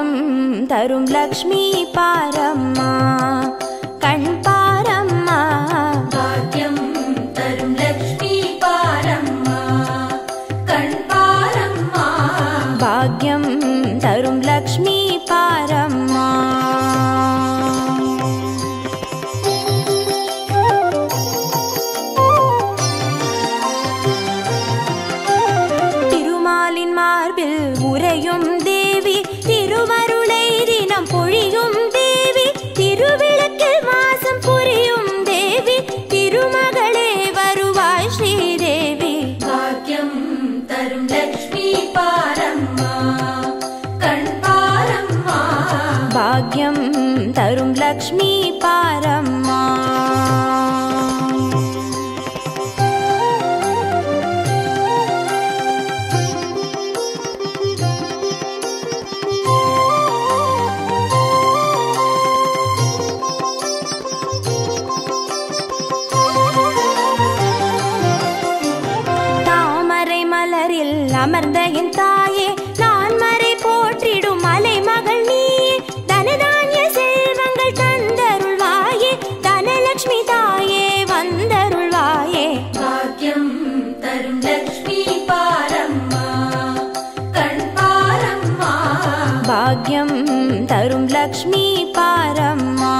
பாக்யம் தரும் லக்ஷ்மி பாரம்மா கண் பாரம்மா பாக்யம் தரும் லக்ஷ்மி பாரம்மா கண் பாரம்மா பாக்யம் தரும் லக்ஷ்மி பாரம்மா திருமாலின் மார்பில் உறையும் தேவி திருவருளை தினம் பொழியும் தேவி திருவிளக்கில் வாசம் புரியும் தேவி திருமகளே வருவாய் ஸ்ரீதேவி பாக்யம் தரும் லக்ஷ்மி பாரம்மா கண் பாரம்மா பாக்யம் தரும் லக்ஷ்மி பாரம்மா அமர்ந்த என் தாயே நான் மறை போற்றிடும் மலை மகள் நீயே தனதானிய செல்வங்கள் தந்தருள்வாயே தனலட்சுமி தாயே வந்தருள்வாயே பாக்யம் தரும் லக்ஷ்மி பாரம்மா கண் பாரம்மா பாக்யம் தரும் லக்ஷ்மி பாரம்மா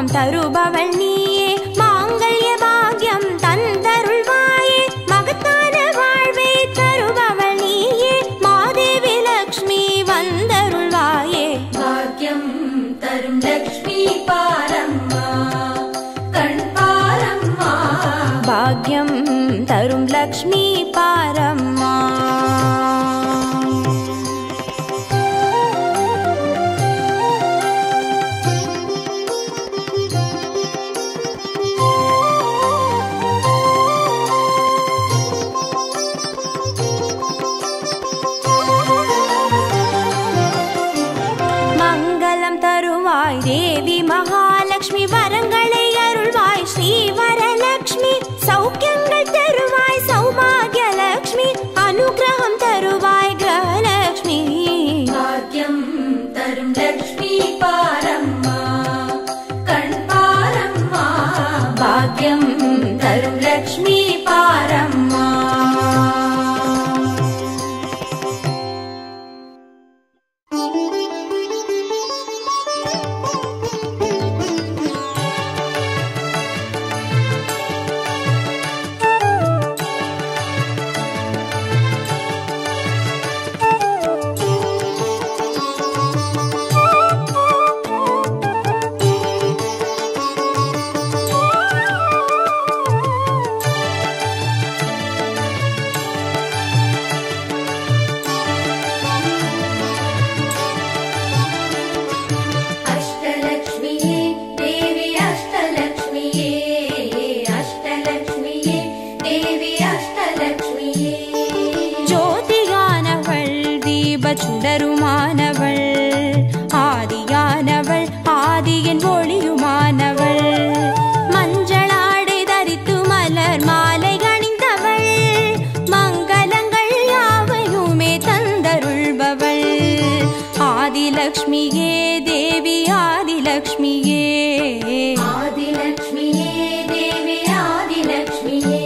தருபவள் நீயே மாங்கல்ய பாக்யம் தந்தருள்வாயே மகத்தான வாழ்வை தருபவள் நீயே மாதேவி லக்ஷ்மி வந்தருள்வாயே பாக்யம் தரும் லக்ஷ்மி பாரம்மா கண் பாரம்மா பாக்யம் தரும் லக்ஷ்மி பாரம்மா தேவி மகாலட்சுமி வரங்களை அருள்வாய் ஸ்ரீ வரலட்சுமி சௌக்கியங்கள் தருவாய் சௌபாகிய லட்சுமி அனுகிரகம் தருவாய் கிரகலட்சுமி பாக்யம் தரும் லக்ஷ்மி பாரம்மா கண் பாரம்மா பாக்யம் தரும் லக்ஷ்மி பாரம்மா சுடருமானவள் ஆதியானவள் ஆதியின் ஒளியுமானவள் மஞ்சளாடை தரித்து மலர் மாலை அணிந்தவள் மங்களங்கள் யாவையுமே தந்தருள்பவள் ஆதிலக்ஷ்மியே தேவி ஆதிலக்ஷ்மியே ஆதிலக்ஷ்மியே தேவி ஆதிலக்ஷ்மியே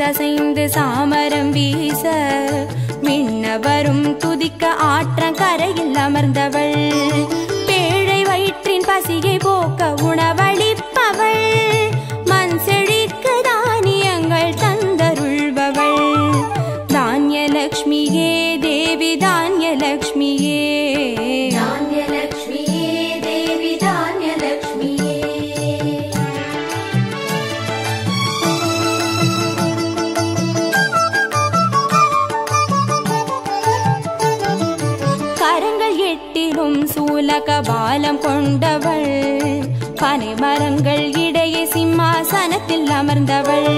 அசைந்து சாமரம் வீச விண்ணவரும் துதிக்க ஆற்றங்கரையில் அமர்ந்தவள் பேழை வயிற்றின் பசியை போக்க உணவளிப்பவள் மண் செழிக்க தானியங்கள் தந்தருள்பவள் தானியலக்ஷ்மியே தேவி தானியலக்ஷ்மியே தானியலக்ஷ்மியே தேவி தானியலக்ஷ்மியே சூலகபாலம் கொண்டவள் பனை மரங்கள் இடையே சிம்மாசனத்தில் அமர்ந்தவள்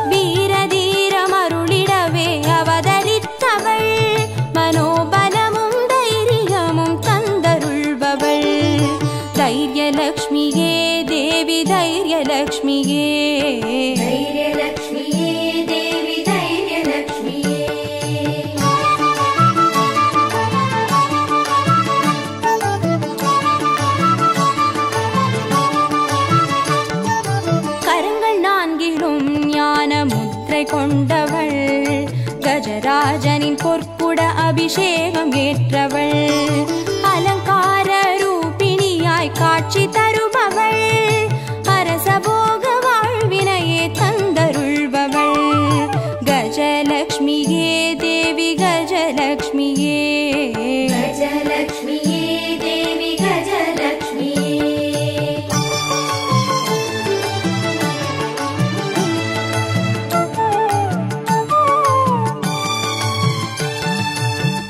வீர அபிஷேகம் ஏற்றவள் அலங்கார ரூபிணியாய் காட்சி தருபவள் அரசபோக வாழ்வினையே தந்தருள்பவள் கஜலக்ஷ்மியே தேவி கஜலக்ஷ்மியே கஜலக்ஷ்மியே தேவி கஜலக்ஷ்மியே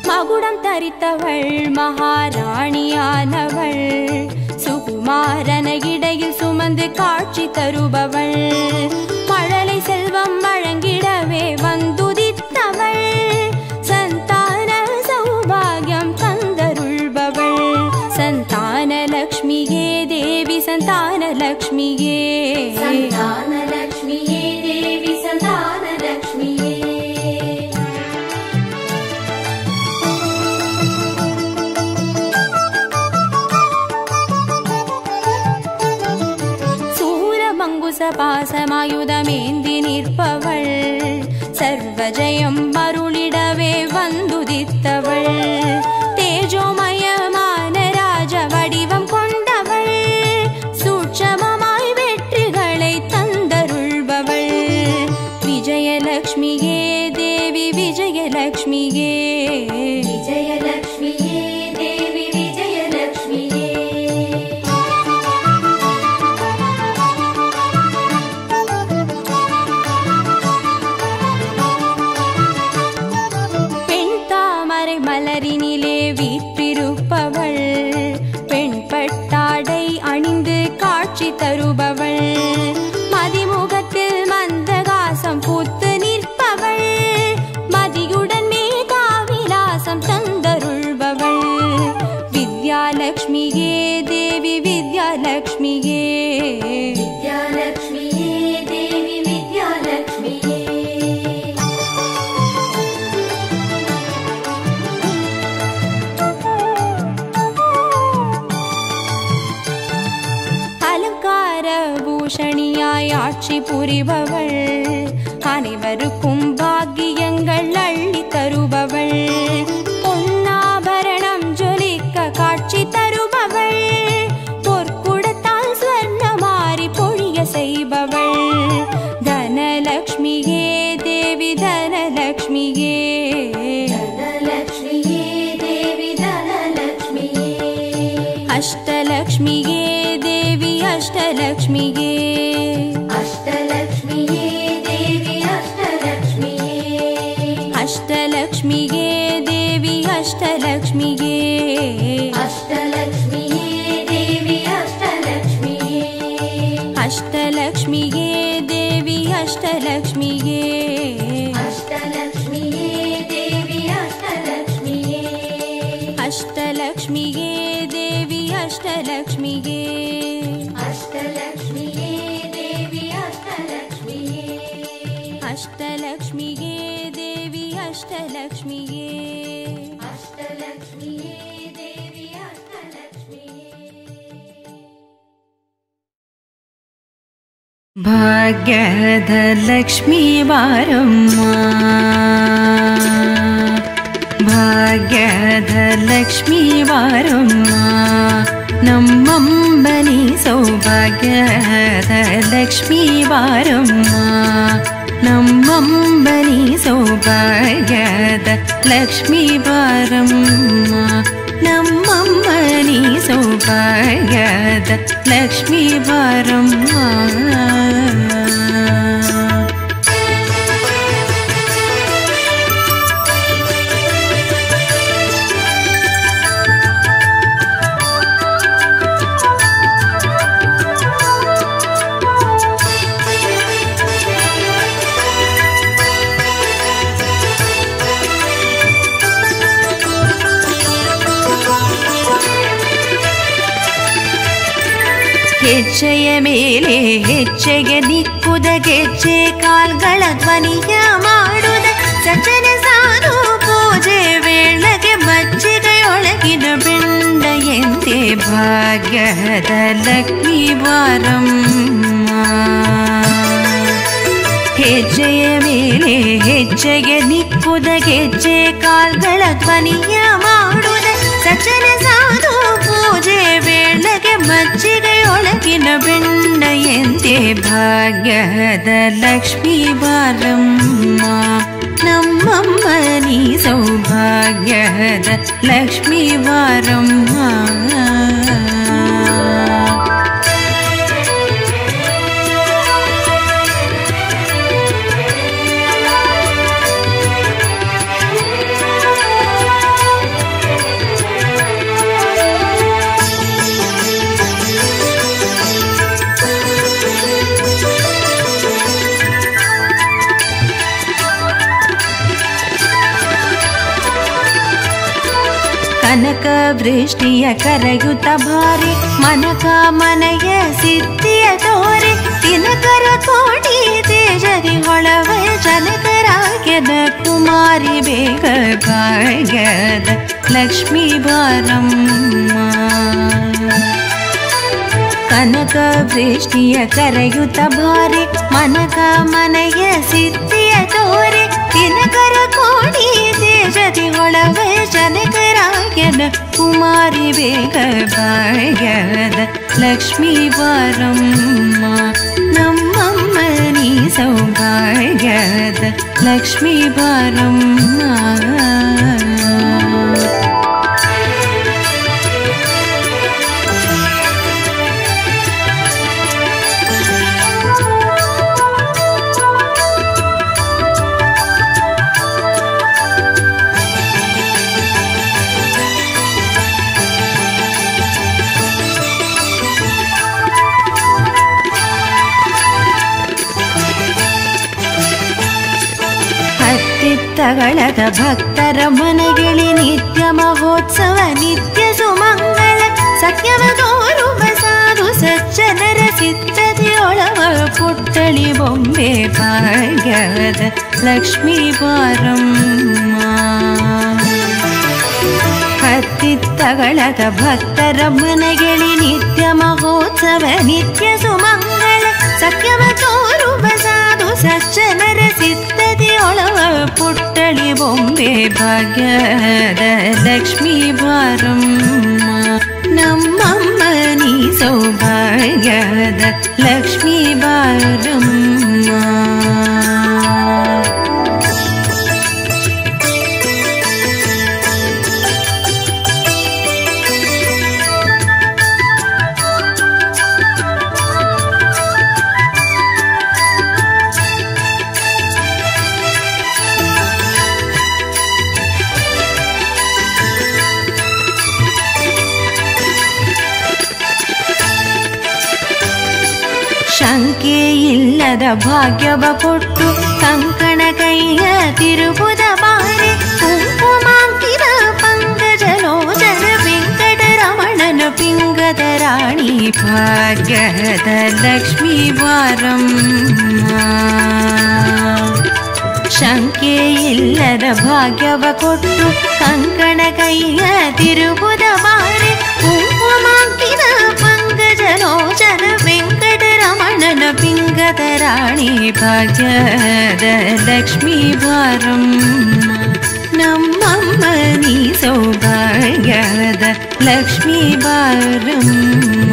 மகுடம் தரித்தவள் மகாராணியானவள் சுகுமாரன இடையில் சுமந்து காட்சி தருபவள் மழலை செல்வம் வழங்கிடவே வந்துதித்தவள் சந்தான சௌபாகியம் தந்தருள்பவள் சந்தான லக்ஷ்மியே தேவி சந்தான லக்ஷ்மியே சந்தான லக்ஷ்மியே தேவி சந்தான லக்ஷ்மியே பாசமாயுதமேந்தி நிற்பவள் சர்வஜயம் மருளிடவே வந்துதித்தவள் தேஜோமயமான ராஜ வடிவம் கொண்டவள் சூட்சமமாய் வெற்றிகளை தந்தருள்பவள் விஜயலக்ஷ்மியே தேவி விஜயலக்ஷ்மியே விஜயலக்ஷ்மியே தேவி விஜயலக்ஷ்மியே மலரினிலே வீற்றிருப்பவள் பெண் பட்டாடை அணிந்து காட்சி தருபவள் மதிமுகத்தில் மந்தகாசம் பூத்து நிற்பவள் மதியுடன் மேதாவிலாசம் தந்தருள்பவள் வித்யாலக்ஷ்மியே தேவி வித்யாலக்ஷ்மியே வித்யாலக்ஷ்மியே தேவி வித்யாலக்ஷ்மியே பூஷணியாய் ஆட்சி புரிபவள் அனைவருக்கும் பாக்கியங்கள் அள்ளி தருபவள் பொன்னாபரணம் ஜொலிக்க காட்சி தருபவள் பொற்குடத்தால் ஸ்வர்ணமாரி பொழிய செய்பவள் தனலக்ஷ்மியே தேவி தனலக்ஷ்மியே தனலக்ஷ்மியே தேவி தனலக்ஷ்மியே அஷ்டலக்ஷ்மியே தேவி அஷ்டலக்ஷ்மியே அஷ்டலக்ஷ்மியே தேவி அஷ்டலக்ஷ்மியே அஷ்டலக்ஷ்மியே தேவி அஷ்டலக்ஷ்மியே அஷ்டலக்ஷ்மியே தேவி அஷ்டலக்ஷ்மியே அஷ்டலக்ஷ்மியே தேவி அஷ்டலக்ஷ்மியே அஷ்டலக்ஷ்மியே தேவி அஷ்டலக்ஷ்மியே அஷ்டலக்ஷ்மியே தேவி அஷ்டலக்ஷ்மியே அஷ்டலக்ஷ்மியே தேவி அஷ்டலக்ஷ்மியே அஷ்டலக்ஷ்மியே தேவி அஷ்டலக்ஷ்மியே அஷ்டலக்ஷ்மியே தேவி அஷ்டலக்ஷ்மியே ಭಾಗ್ಯದ ಲಕ್ಷ್ಮೀ ಬಾರಮ್ಮ ಭಾಗ್ಯದ ಲಕ್ಷ್ಮೀ ಬಾರಮ್ಮ ನಮ್ಮಂಬನಿ ಸೌಭಾಗ್ಯದ ಲಕ್ಷ್ಮೀ ಬಾರಮ್ಮ ನಮ್ಮಂಬನಿ ಸೌಭಾಗ್ಯದ ಲಕ್ಷ್ಮೀ ಬಾರಮ್ಮ ನಮ್ಮಮ್ಮನಿ ಸೌಭಾಗ್ಯದ ಲಕ್ಷ್ಮೀ ಬಾರಮ್ಮ ಹೆಜ್ಜೆಯ ಮೇಲೆ ಹೆಜ್ಜೆಗೆ ನಿಕ್ಕುದ ಗೆಜ್ಜೆ ಕಾಲ್ಗಳ ಧ್ವನಿಯ ಮಾಡುದ ಸಜ್ಜನ ಸಾಧು ಪೂಜೆ ವೇಳೆಗೆ ಮಜ್ಜಿಗೆಯೊಳಗಿನ ಬೆಂಡ ಎಂದೇ ಭಾಗ್ಯದ ಲಕ್ಷ್ಮೀ ಬಾರಮ್ಮ ಹೆಜ್ಜೆಯ ಮೇಲೆ ಹೆಜ್ಜೆಗೆ ನಿಕ್ಕುದ ನಿಕ್ಕುದ ಗೆಜ್ಜೆ ಕಾಲ್ಗಳ ಧ್ವನಿಯ ಮಾಡುದ ಸಜ್ಜನ ಸಾಧು ಪೂಜೆ ವೇಳೆಗೆ ಮಜ್ಜಿಗೆಯೊಳಗಿನ ಬೆಣ್ಣೆಯಂತೆ ಭಾಗ್ಯದ ಲಕ್ಷ್ಮೀ ಬಾರಮ್ಮ ನಮ್ಮಮ್ಮ ನೀ ಸೌಭಾಗ್ಯದ ಲಕ್ಷ್ಮೀ ಬಾರಮ್ಮ ಕನಕ ವೃಷ್ಟಿಯ ಕರೆಯುತ್ತ ಭಾರಿ ಮನಕ ಮನೆಯ ಸಿದ್ಧಿಯ ತೋರೆ ದಿನಕರ ಕೋಟಿ ತೇಜರಿ ಹೊಳವ ಜನಕರಾಗ್ಯದ ಕುಮಾರಿ ಬೇಗ ಭಾಗ್ಯದ ಲಕ್ಷ್ಮೀ ಬಾರಮ್ಮ ಕನಕ ವೃಷ್ಟಿಯ ಕರೆಯುತ್ತ ಭಾರಿ ಮನಕ ಮನೆಯ ಸಿದ್ಧಿಯ ತೋರೆ ದಿನಕರ ಕೋಟಿ ತೇಜರಿ ಹೊಳವ ಜನಕರಾಗ್ಯದ ಕುಮಾರಿ ಬೇಗ ಭಾಗ್ಯದ ಲಕ್ಷ್ಮೀ ಬಾರಮ್ಮ ನಮ್ಮಮ್ಮ ನೀ ಸೌಭಾಗ್ಯದ ಲಕ್ಷ್ಮೀ ಬಾರಮ್ಮ ತಗಳದ ಭಕ್ತರ ಮನೆಗಿಳಿ ನಿತ್ಯ ಮಹೋತ್ಸವ ನಿತ್ಯ ಸುಮಂಗಳ ಸತ್ಯವ ತೋರುವ ಸಾಧು ಸಜ್ಜನರ ಸಿದ್ಧತೆಯೊಳವ ಪುಟ್ಟಳಿ ಬೊಂಬೆ ಭಾಗ್ಯದ ಲಕ್ಷ್ಮೀ ಬಾರಮ್ಮ ಹತ್ತಿತ್ತಗಳದ ಭಕ್ತರ ಮನೆಗಿಳಿ ನಿತ್ಯ ಮಹೋತ್ಸವ ನಿತ್ಯ ಸುಮಂಗಳ ಸತ್ಯವ ತೋರುವ ಸಾಧು ಸಜ್ಜನರ ಸಿದ್ಧತೆಯೊಳವ ಪುಟ್ಟಳಿ ಬೊಂಬೆ ಭಾಗ್ಯದ ಲಕ್ಷ್ಮೀ ಬಾರಮ್ಮ ನಮ್ಮಮ್ಮ ನೀ ಸೌಭಾಗ್ಯದ ಲಕ್ಷ್ಮೀ ಬಾರಮ್ಮ ಶಂಕೆ ಇಲ್ಲದ ಭಾಗ್ಯವ ಕೊಟ್ಟು ಕಂಕಣ ಕೈಯ ತಿರುಬುದ ಬಾರಿ ಕುಂಕುಮಾಂಕಿದ ಪಂಕಜಲೋಚನ ವೆಂಕಟರಮಣನ ಪಿಂಗದ ರಾಣಿ ಭಾಗ್ಯದ ಲಕ್ಷ್ಮೀ ಬಾರಮ್ಮ ಶಂಕೆ ಇಲ್ಲದ ಭಾಗ್ಯವ ಕೊಟ್ಟು ಕಂಕಣ ಕೈಯ ತಿರುಬುದ ಬಾರಿ ಕುಂಕುಮಾಂಕಿದ ಪಂಕಜಲೋಚನ ವೆಂಕಟರಮಣನ ಪಿಂಗದ ರಾಣಿ ಭಾಗ್ಯದ ಲಕ್ಷ್ಮೀ ಬಾರಮ್ಮ ನಮ್ಮಮ್ಮ ನೀ ಸೌಭಾಗ್ಯದ ಲಕ್ಷ್ಮೀ ಬಾರಮ್ಮ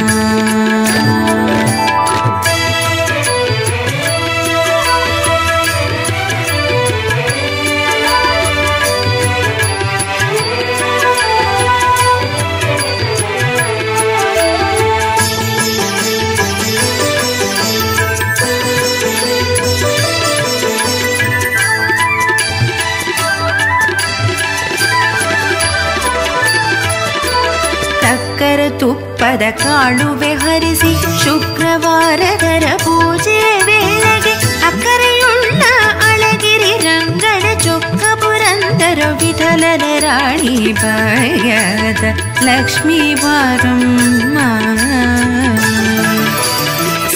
ತುಪ್ಪದ ಕಾಳುವೆ ಹರಿಸಿ ಶುಕ್ರವಾರದರ ಪೂಜೆ ವೇಳೆಗೆ ಅಕ್ಕರೆಯುಳ್ಳ ಅಳಗಿರಿ ರಂಗಡ ಚೊಕ್ಕ ಪುರಂದರ ವಿಠಲನ ರಾಣಿ ಭಾಗ್ಯದ ಲಕ್ಷ್ಮೀ ಬಾರಮ್ಮ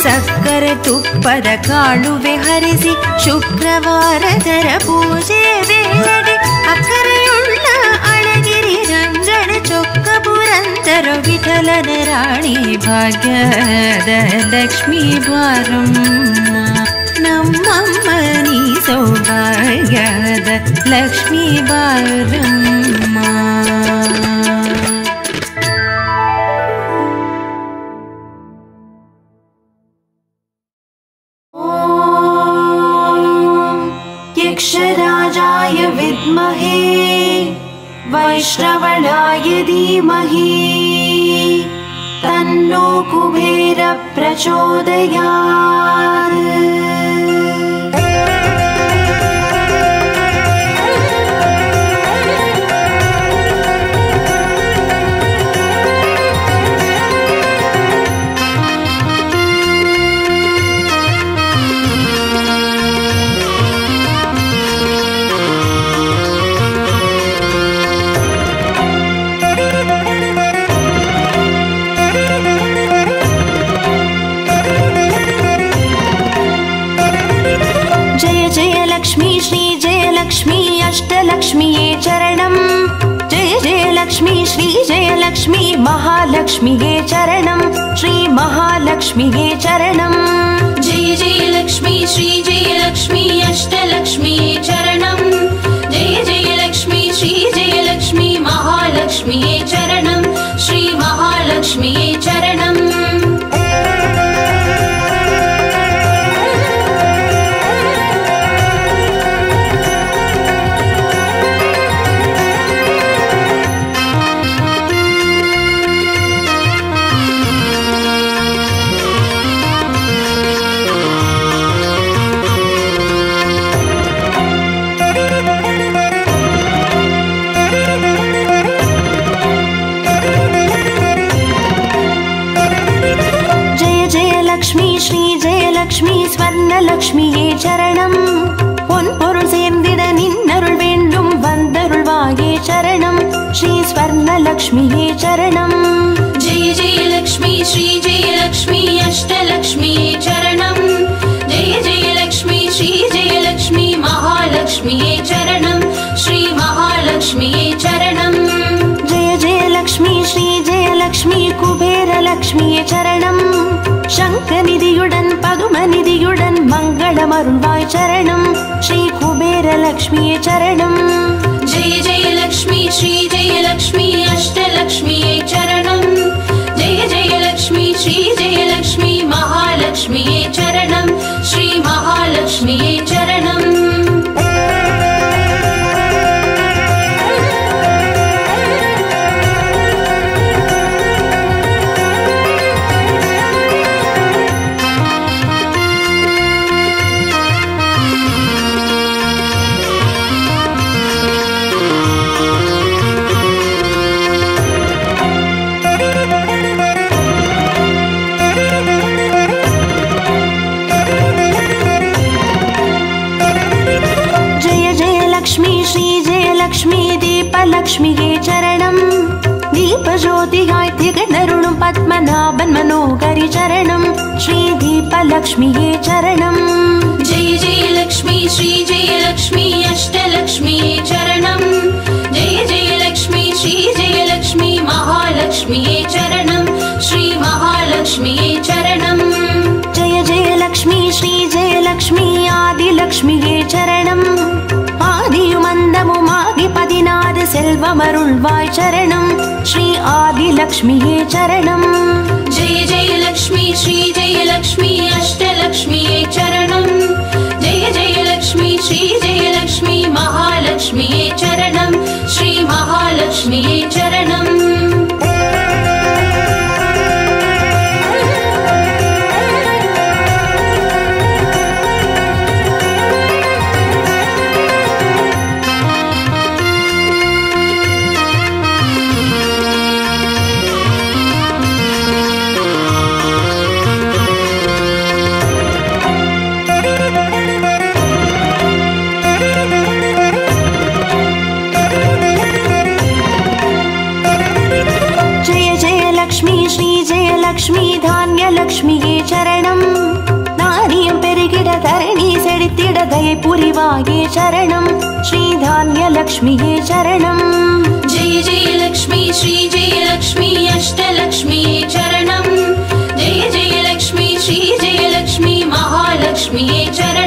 ಸಕ್ಕರೆ ತುಪ್ಪದ ಕಾಳುವೆ ಹರಿಸಿ ಶುಕ್ರವಾರದರ ಪೂಜೆ ವೇಳೆಗೆ ಅಕ್ಕರೆಯುಳ್ಳ ಅಳಗಿರಿ ರಂಗಡ ಚೊಕ್ಕ ಪುರಂದರ ವಿಠಲನ ರಾಣಿ ಭಾಗ್ಯದ ಲಕ್ಷ್ಮೀ ಬಾರಮ್ಮ ನಮ್ಮಮ್ಮ ನೀ ಸೌಭಾಗ್ಯದ ಲಕ್ಷ್ಮೀ ಬಾರಮ್ಮ. यक्षराजाय विद्महे वैश्रवणाय धीमहि तन्नो कुबेर प्रचोदयात्. श्री अष्टलक्ष्मीये चरणम्. जय जय लक्ष्मी श्री जय लक्ष्मी महालक्ष्मीये चरणम्. श्री महालक्ष्मीये चरणम्. जय जय लक्ष्मी श्री जय लक्ष्मी अष्टलक्ष्मीये चरणम्. जय जय लक्ष्मी श्री जय लक्ष्मी महालक्ष्मीये चरणम्. श्री महालक्ष्मीये चरणम्. லக்ஷ்மி ஸ்வர்ணலக்ஷ்மியே சரணம். பொன் பொருள் சேர்ந்திட நின்னருள் வேண்டும் வந்தருள்வாயே சரணம். ஸ்ரீ ஸ்வர்ணலக்ஷ்மியே சரணம். ஜெய ஜெய லக்ஷ்மி ஸ்ரீ ஜெய லக்ஷ்மி அஷ்டலக்ஷ்மியே சரணம். ஜெய ஜெய லக்ஷ்மி ஸ்ரீ ஜெய லக்ஷ்மி மகாலக்ஷ்மியே சரணம். ஸ்ரீ மகாலக்ஷ்மியே சரணம். ஜெய ஜெய லக்ஷ்மி ஸ்ரீ ஜெய லக்ஷ்மி குபேர லக்ஷ்மியே சரணம். சங்கநிதியுடன் பதுமநிதியுடன் மங்களமருள்வாய் சரணம். ஸ்ரீ குபேர லக்ஷ்மியே சரணம். ஜெய ஜெய லக்ஷ்மி ஸ்ரீ ஜெய லக்ஷ்மி அஷ்டலக்ஷ்மியே சரணம். ஜெய ஜெய லக்ஷ்மி ஸ்ரீ ஜெய லக்ஷ்மி மகாலக்ஷ்மியே சரணம். ஸ்ரீ மகாலக்ஷ்மியே சரணம். லக்ஷ்மியே சரணம். தீபஜோதியாய் திகழருளும் பத்மநாபன் மனோகரி சரணம். ஸ்ரீ தீபலக்ஷ்மியே சரணம். ஜெய ஜெய லக்ஷ்மி ஸ்ரீ ஜெய லக்ஷ்மி அஷ்டலக்ஷ்மியே சரணம். ஜெய ஜெய லக்ஷ்மி ஸ்ரீ ஜெய லக்ஷ்மி மகாலக்ஷ்மியே சரணம். ஸ்ரீ மகாலக்ஷ்மியே சரணம். ஜெய ஜெய லக்ஷ்மி ஸ்ரீ ஜெய லக்ஷ்மி ஆதிலக்ஷ்மியே சரணம். ஆதியுமந்தமுமாகி 16 செல்வமருள்வாய் சரணம். ஸ்ரீ ஆதிலக்ஷ்மியே சரணம். ஜெய ஜெய லக்ஷ்மி ஸ்ரீ ஜெய லக்ஷ்மி அஷ்டலக்ஷ்மியே சரணம். ஜெய ஜெய லக்ஷ்மி ஸ்ரீ ஜெய லக்ஷ்மி மகாலக்ஷ்மியே சரணம். ஸ்ரீ மகாலக்ஷ்மியே சரணம். லக்ஷ்மி தானியலக்ஷ்மியே சரணம். தானியம் பெருகிட தரணி செழித்திட தயை புரிவாயே சரணம். ஸ்ரீ தானியலக்ஷ்மியே சரணம். ஜெய ஜெய லக்ஷ்மி ஸ்ரீ ஜெய லக்ஷ்மி அஷ்டலக்ஷ்மியே சரணம். ஜெய ஜெய லக்ஷ்மி ஸ்ரீ ஜெய லக்ஷ்மி மகாலக்ஷ்மியே சரணம்.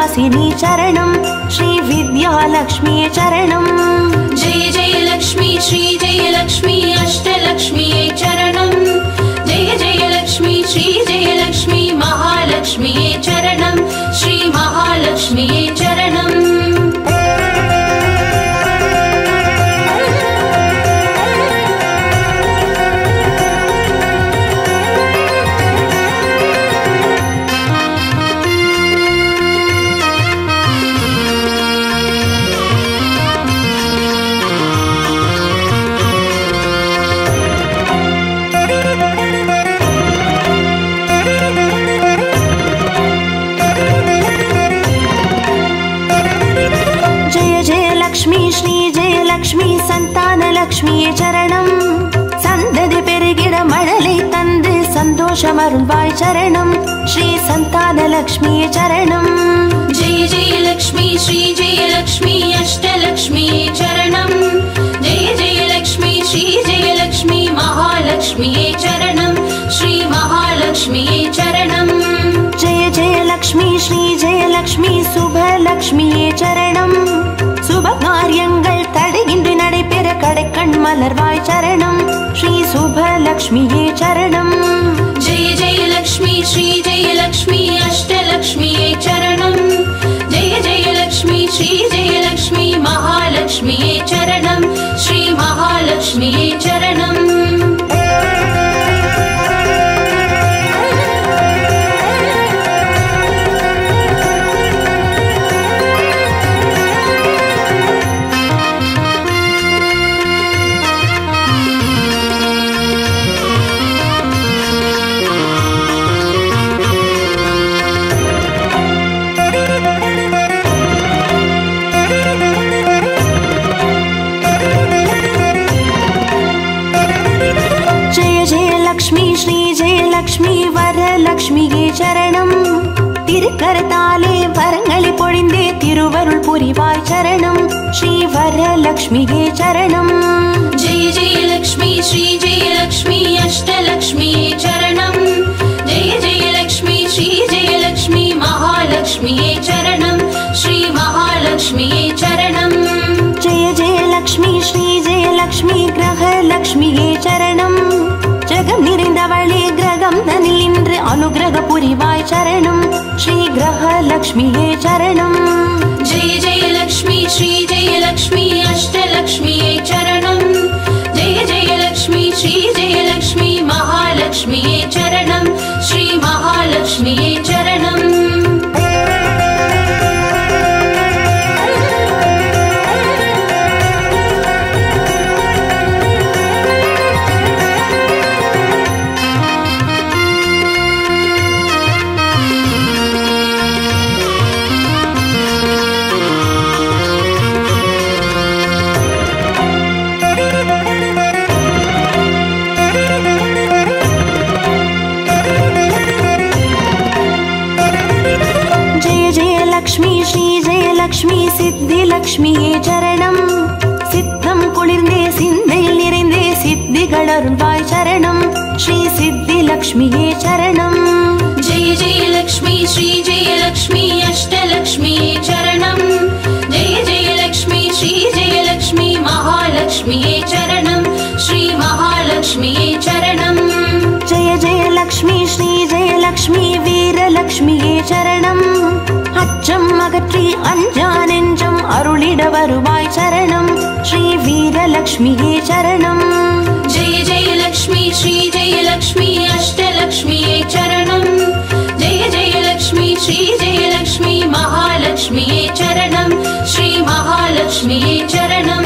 विद्यावासिनी चरणं श्री विद्यालक्ष्मी चरणं जय जय लक्ष्मी श्री जय लक्ष्मी अष्टलक्ष्मी चरणं जय जय लक्ष्मी श्री जय लक्ष्मी महालक्ष्मी चरणं श्री महालक्ष्मी चरणं श्री जय लक्ष्मी संतान लक्ष्मी चरणं संददि पेरुगिड मडलै तंदु संतोषमरुळ्वाय चरणं श्री संतान लक्ष्मी चरणं जय जय लक्ष्मी श्री जय लक्ष्मी अष्टलक्ष्मी चरणं जय जय लक्ष्मी श्री जय लक्ष्मी महालक्ष्मी चरणं श्री महालक्ष्मी चरणं जय जय लक्ष्मी श्री जय लक्ष्मी शुभ लक्ष्मी चरणं शुभ कार्यங்கள் தடையின்றி நடைபெற கடைக்கண் மலர்வாய் சரணம் ஸ்ரீ சுப லக்ஷ்மியே சரணம் जय जय लक्ष्मी श्री जय लक्ष्मी अष्टलक्ष्मी चरणं जय जय लक्ष्मी श्री जय लक्ष्मी महालक्ष्मी चरणं श्री महालक्ष्मी चरणं श्री जय लक्ष्मी वरलक्ष्मिये चरणं तिरुकरताले वरंगळै पोळिंदे तिरुवरुळ पुरिवाय चरणं श्री वरलक्ष्मिये चरणं जय जय लक्ष्मी श्री जय लक्ष्मी अष्टलक्ष्मी चरणं जय जय लक्ष्मी श्री जय लक्ष्मी महालक्ष्मी चरणं श्री महालक्ष्मी चरणं जय जय लक्ष्मी श्री जय लक्ष्मी ग्रहलक्ष्मिये चरणं जगम निरंदवळे ग्रहम तनिल निன்று अनुग्रह पुरिवाय चरणं श्री ग्रहलक्ष्मिये चरणं जय जय लक्ष्मी श्री जय लक्ष्मी अष्टलक्ष्मी चरणं जय जय लक्ष्मी श्री जय लक्ष्मी महालक्ष्मी चरणं श्री महालक्ष्मी चरणं लक्ष्मी श्री जय लक्ष्मी सिद्धि लक्ष्मिये चरणं सिद्धम कुளிர்ந்தே சிந்தையில் நிறைந்தே சித்திகள் அருள்வாய் சரணம் श्री सिद्धि लक्ष्मिये चरणं जय जय लक्ष्मी श्री जय लक्ष्मी अष्टलक्ष्मी चरणं जय जय लक्ष्मी श्री जय लक्ष्मी महालक्ष्मी चरणं श्री महालक्ष्मी चरणं जय जय लक्ष्मी श्री जय लक्ष्मी वीरलक्ष्मिये चरणं அச்சம் அகற்றி அஞ்சா நெஞ்சம் அருளிட வருவாய் சரணம் ஸ்ரீ வீரலக்ஷ்மியே சரணம் जय जय लक्ष्मी श्री जय लक्ष्मी अष्टलक्ष्मी चरणं जय जय लक्ष्मी श्री जय लक्ष्मी महालक्ष्मी चरणं श्री महालक्ष्मी चरणं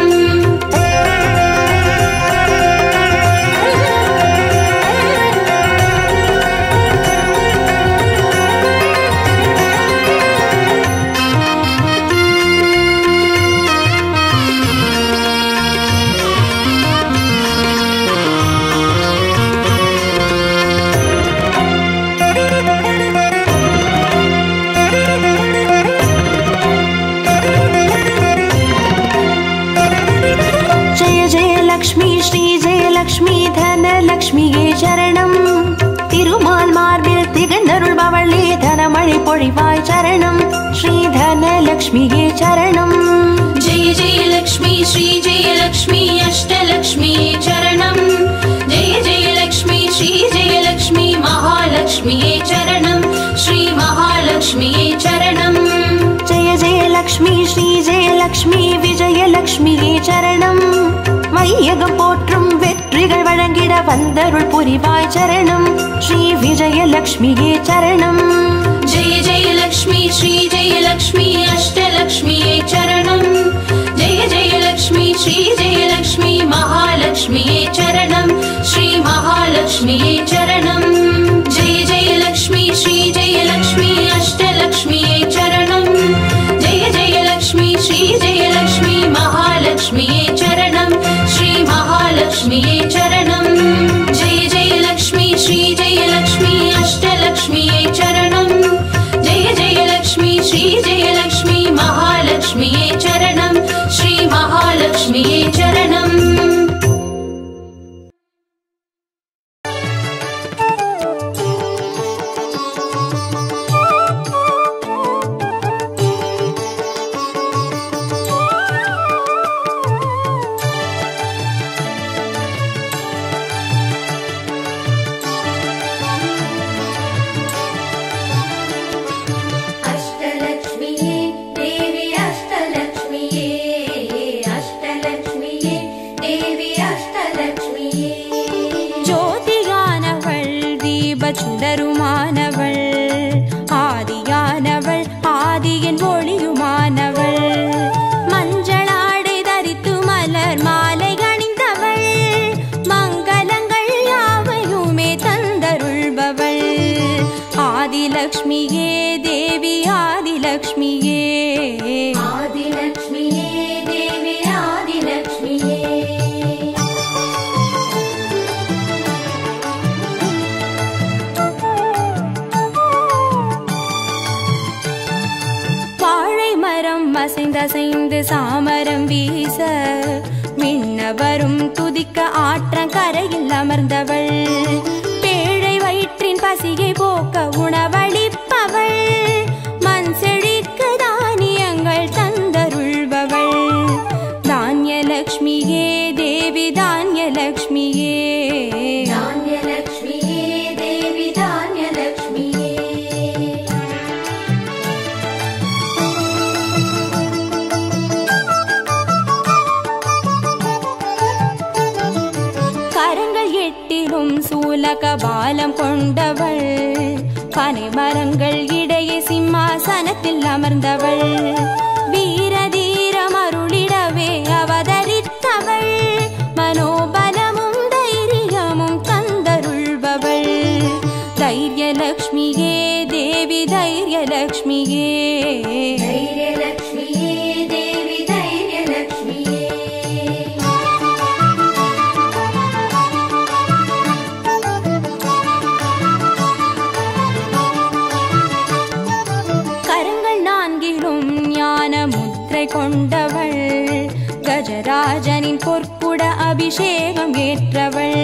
लक्ष्मी श्री जय लक्ष्मी धनलक्ष्मिये चरणं तिरुमाल मार्बिल तिगंडरुळ्बवळे धनमळै पोळिवाय चरणं श्री विजयलक्ष्मिये चरणम् जय जय लक्ष्मी श्री जय लक्ष्मी अष्टलक्ष्मिये चरणम् जय जय लक्ष्मी श्री जय लक्ष्मी महालक्ष्मिये चरणम् श्री महालक्ष्मिये चरणम् जय जय लक्ष्मी श्री जय लक्ष्मी विजयलक्ष्मिये चरणम् வையகம் போற்றும் வெற்றிகள் வழங்கிட வந்தருள் புரிவாய் சரணம் ஸ்ரீ விஜயலக்ஷ்மியே சரணம் जय जय लक्ष्मी श्री जय लक्ष्मी अष्टलक्ष्मिये चरणम् जय जय लक्ष्मी श्री जय लक्ष्मी महालक्ष्मिये चरणम् श्री महालक्ष्मिये चरणम् जय जय लक्ष्मी श्री जय लक्ष्मी अष्टलक्ष्मिये चरणम् जय जय लक्ष्मी श्री जय लक्ष्मी महालक्ष्मिये चरणम् श्री महालक्ष्मिये चरणम् जय जय लक्ष्मी श्री जय लक्ष्मी अष्टलक्ष्मिये चरणम् जय जय लक्ष्मी श्री जय लक्ष्मी महालक्ष्मिये चरणम् श्री महालक्ष्मिये चरणम् अष्टलक्ष्मिये देवी अष्टलक्ष्मिये अष्टलक्ष्मिये देवी अष्टलक्ष्मिये ஜோதியானவள் தீப சுடருமானவள் ஆதியானவள் ஆதியின் ஒளியுமானவள் மஞ்சளாடை தரித்து மலர் மாலை அணிந்தவள் மங்களங்கள் யாவையுமே தந்தருள்பவள் ஆதிலக்ஷ்மியே தேவி ஆதிலக்ஷ்மியே आदिलक्ष्मिये देवी आदिलक्ष्मिये வாழை மரம் அசைந்தசைந்து சாமரம் வீச மின்னவரும் துதிக்க ஆற்றங்கரையில் அமர்ந்தவள் பேழை வயிற்றின் பசியை போக்க உணவளிப்பவள் மண் செழிக்க தானியங்கள் தந்தருள்பவள் தானியலக்ஷ்மியே தேவி தானியலக்ஷ்மியே धान्यलक्ष्मिये देवी धान्यलक्ष्मिये கரங்கள் எட்டிலும் சூலக பாலம் கொண்டவள் பனை மரங்கள் இடையே சிம்மாசனத்தில் அமர்ந்தவள் வீரதீரம் அருளிடவே அவதரித்தவள் மனோபலமும் தைரியமும் தந்தருள்பவள் தைரியலக்ஷ்மியே தேவி தைரியலக்ஷ்மியே धैर्यलक्ष्मिये देवी धैर्यलक्ष्मिये கரங்கள் நான்கிலும் ஞான முத்திரை கொண்டவள் கஜராஜனின் பொற்குட அபிஷேகம் ஏற்றவள்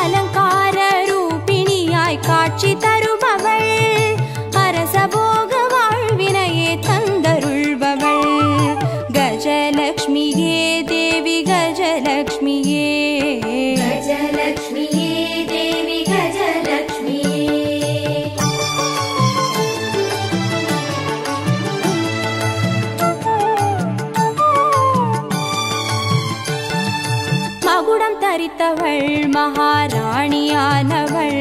அலங்கார ரூபிணியாய் காட்சி தருபவள் அரசபோக வாழ்வினையே தந்தருள்பவள் கஜலக்ஷ்மியே தேவி கஜலக்ஷ்மியே गजलक्ष्मिये देवी गजलक्ष्मिये மகுடம் தரித்தவள் மகாராணியானவள்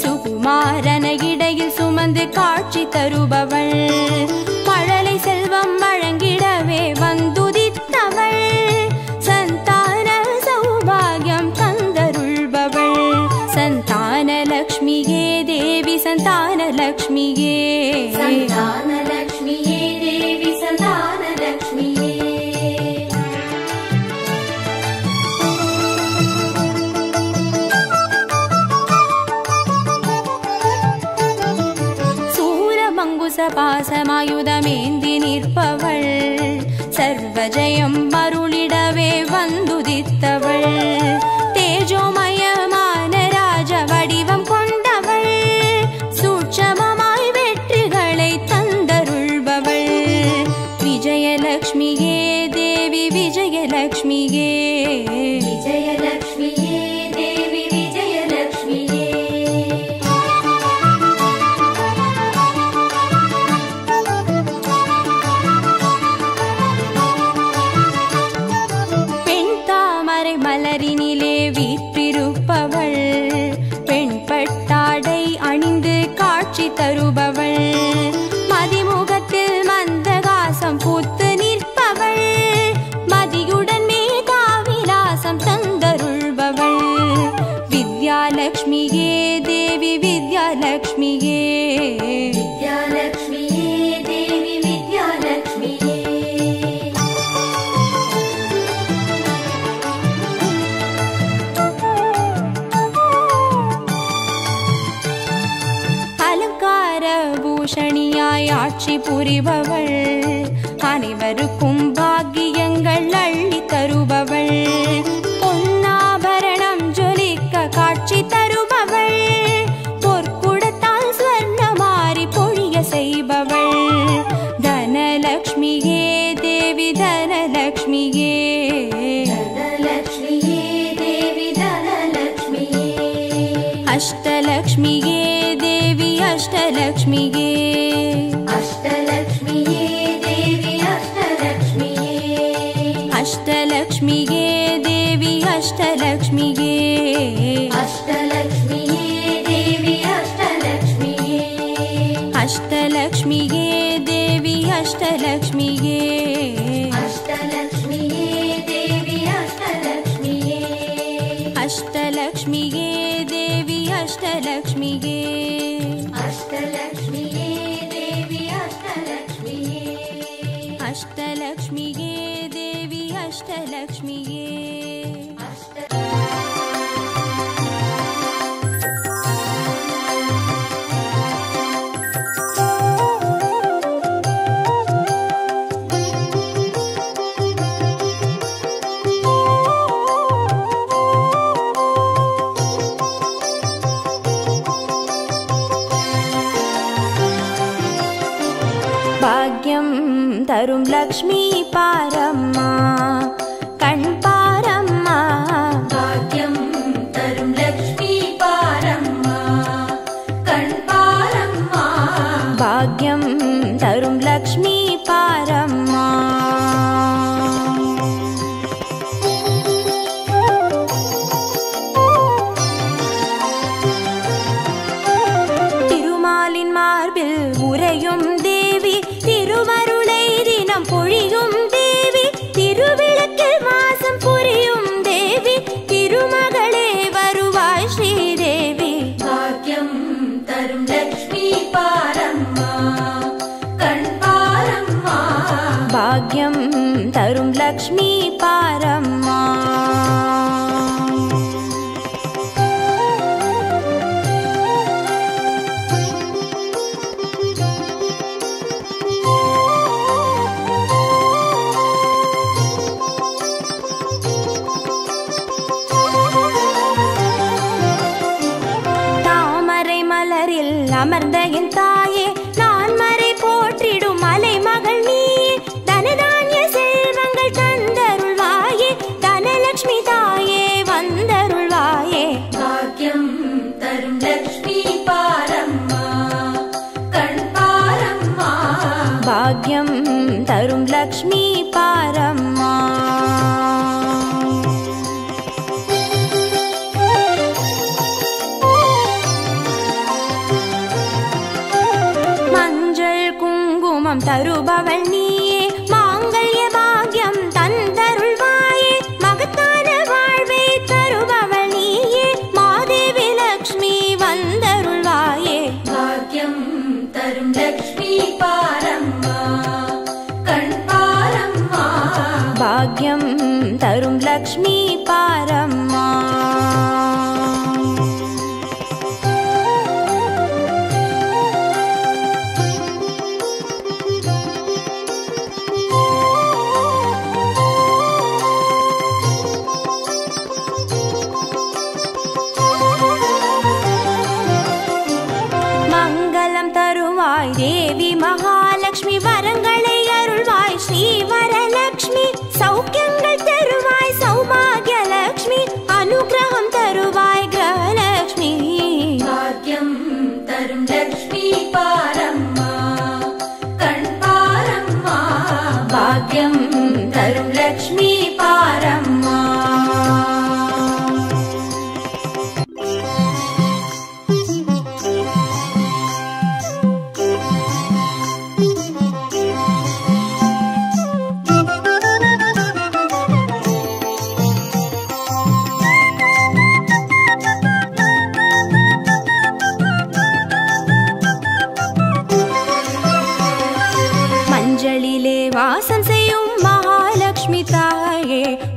சுகுமாரன இடையில் சுமந்து காட்சி தருபவள் மழலை செல்வம் வழங்கிடவே வந்துதித்தவள் சந்தான சௌபாகியம் தந்தருள்பவள் சந்தானலக்ஷ்மியே தேவி சந்தானலக்ஷ்மியே सन्तानलक्ष्मिये देवी सन्तानलक्ष्मिये சூரமங்குச பாசமாயுதமேந்தி நிற்பவள் சர்வஜயம் அருளிடவே வந்துதித்தவள் தேஜோமயமான ராஜ வடிவம் கொண்டவள் சூட்சமமாய் வெற்றிகளை தந்தருள்பவள் காட்சி தருபவள், மதிமுகத்தில் மந்தகாசம் பூத்து நிற்பவள், மதியுடன் மேதாவிலாசம் தந்தருள்பவள். வித்யாலக்ஷ்மியே தேவி வித்யாலக்ஷ்மியே, வித்யாலக்ஷ்மியே தேவி வித்யாலக்ஷ்மியே. அலங்கார பூஷணியாய் ஆட்சி புரிபவள், அனைவருக்கும் பாக்கியங்கள் அள்ளி தருபவள், பொன்னாபரணம் ஜொலிக்க காட்சி தருபவள், பொற்குடத்தால் ஸ்வர்ணமாரி பொழிய செய்பவள். தனலக்ஷ்மியே தேவி தனலக்ஷ்மியே, தனலக்ஷ்மியே தேவி தனலக்ஷ்மியே. அஷ்டலக்ஷ்மியே தேவி அஷ்டலக்ஷ்மியே, அஷ்டலக்ஷ்மியே தேவி அஷ்டலக்ஷ்மியே. அஷ்டலக்ஷ்மியே தேவி அஷ்டலக்ஷ்மியே, அஷ்டலக்ஷ்மியே தேவி அஷ்டலக்ஷ்மியே. அஷ்டலக்ஷ்மியே தேவி அஷ்டலக்ஷ்மியே, அஷ்டலக்ஷ்மியே தேவி அஷ்டலக்ஷ்மியே. அஷ்டலக்ஷ்மியே தேவி அஷ்டலக்ஷ்மியே, அஷ்டலக்ஷ்மியே தேவி அஷ்டலக்ஷ்மியே. அஷ்டலக்ஷ்மியே தேவி அஷ்டலக்ஷ்மியே. பாக்யம் தரும் லக்ஷ்மி பாரம்மா, கண் பாரம்மா, பாக்யம் தரும் லக்ஷ்மி பாரம்மா, கண் பாரம்மா. பாக்யம் தரும் லக்ஷ்மி பாரம்மா. திருமாலின் மார்பில் உறையும் தேவி, திருவருளை தினம் பொழியும் தேவி, திருவிளக்கில் வாசம் புரியும் தேவி, திருமகளே வருவாய் ஸ்ரீதேவி. பாக்யம் தரும் லக்ஷ்மி பாரம்மா, கண் பாரம்மா. பாக்யம் தரும் லக்ஷ்மி பாரம்மா. தாமரை மலரில் அமர்ந்த என் தாயே, நான் மறை போற்றிடும் மலைமகள் நீயே, தனதானிய செல்வங்கள் தந்தருள்வாயே, தனலக்ஷ்மி தாயே வந்தருள்வாயே. பாக்யம் தரும் லக்ஷ்மி பாரம்மா, கண் பாரம்மா. பாக்யம் தரும் லக்ஷ்மி பாரம்மா. மஞ்சள் குங்குமம் தருபவள் நீயே, மாங்கல்ய பாக்யம் தந்தருள்வாயே, மகத்தான வாழ்வை தருபவள் நீயே, மாதேவி லக்ஷ்மி வந்தருள்வாயே. பாக்யம் தரும் லக்ஷ்மி பாரம்மா, கண் பாரம்மா. பாக்யம் தரும் லக்ஷ்மி பாரம்மா. மங்களம் தருவாய் தேவி மகாலட்சுமி, வரங்களை அருள்வாய் ஸ்ரீ வரலட்சுமி, சௌக்கியங்கள் தருவாய் சௌபாகியலட்சுமி, அனுகிரகம் தருவாய் கிரகலட்சுமி. பாக்யம் தரும் லக்ஷ்மி பாரம்மா, கண் பாரம்மா. பாக்யம் தரும் லக்ஷ்மி பாரம்மா.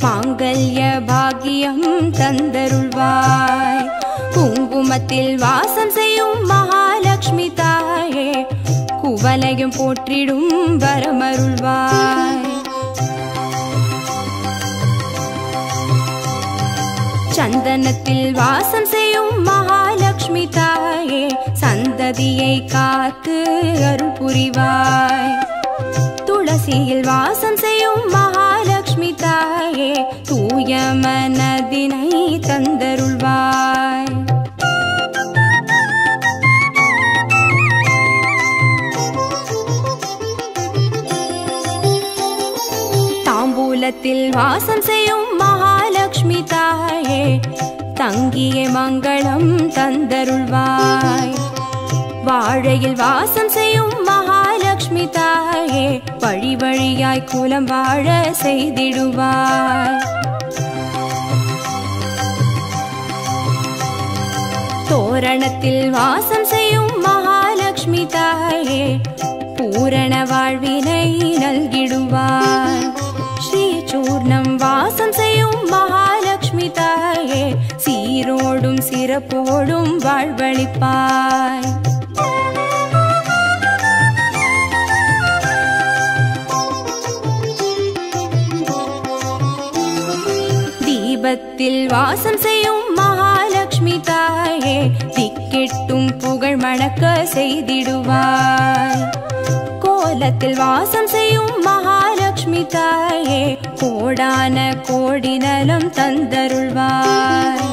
மாங்கல்ய பாகியம் தந்தருள்வாய். குங்குமத்தில் வாசம் செய்யும் மகாலட்சுமி தாயே குவலையும் போற்றிடும் வரமருள்வாய். சந்தனத்தில் வாசம் செய்யும் மகாலட்சுமி தாயே சந்ததியை காத்து அருள் புரிவாய். துளசியில் வாசம் செய்யும் மகாலட்சுமி தாயே தூய மனதினை தந்தருள்வாய். தாம்பூலத்தில் வாசம் செய்யும் மகாலட்சுமி தாயே தங்கிய மங்களம் தந்தருள்வாய். வாழையில் வாசம் செய்யும் மகாலட்சுமி தாயே வழி வழியாய் குலம் வாழ செய்திடுவாய். தோரணத்தில் வாசம் செய்யும் மகாலட்சுமி தாயே பூரண வாழ்வினை நல்கிடுவாய். ஸ்ரீ சூர்ணம் வாசம் செய்யும் மகாலட்சுமி தாயே சீரோடும் சிறப்போடும் வாழ்வளிப்பாய். தீபத்தில் வாசம் செய்யும் மகாலட்சுமி தாயே திக்கெட்டும் புகழ் மணக்க செய்திடுவாய். கோலத்தில் வாசம் செய்யும் மகாலட்சுமி தாயே கோடான கோடி நலம் தந்தருள்வாய்.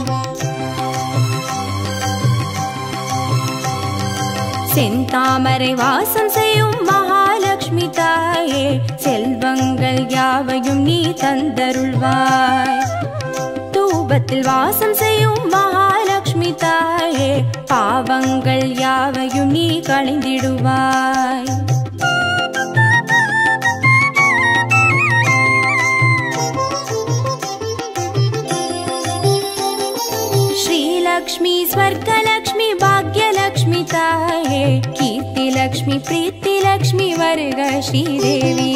செந்தாமரை வாசம் செய்யும் மகாலட்சுமி தாயே செல்வங்கள் யாவையும் நீ தந்தருள்வாய். தூபத்தில் வாசம் செய்யும் மகாலட்சுமி தாயே பாவங்கள் யாவையும் நீ களைந்திடுவாய். श्रीलक्ष्मी स्वर्गलक्ष्मी भाग्यलक्ष्मी ताये कीर्तिलक्ष्मी प्रीतिलक्ष्मी वर्ग श्रीदेवी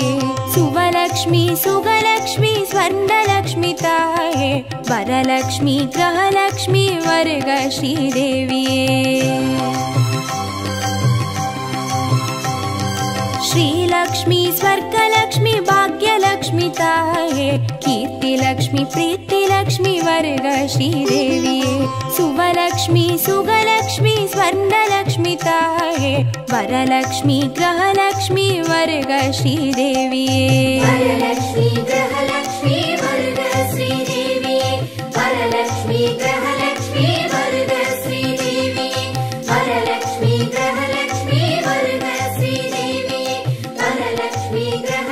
सुवलक्ष्मी सुगलक्ष्मी स्वर्णलक्ष्मी ताये वरलक्ष्मी ग्रहलक्ष्मी वर्ग श्रीदेवी श्रीलक्ष्मी स्वर्गलक्ष्मी भाग्यलक्ष्मी ताये कीर्तिलक्ष्मी प्रीतिलक्ष्मी वर्ग श्रीदेवी सुवलक्ष्मी सुगलक्ष्मी स्वर्णलक्ष्मी ताये वरलक्ष्मी ग्रहलक्ष्मी वर्ग श्रीदेवी वरलक्ष्मी ग्रहलक्ष्मी वर्ग श्रीदेवी वरलक्ष्मी ग्रहलक्ष्मी वर्ग श्रीदेवी वरलक्ष्मी ग्रहलक्ष्मी वर्ग श्रीदेवी वरलक्ष्मी ग्रह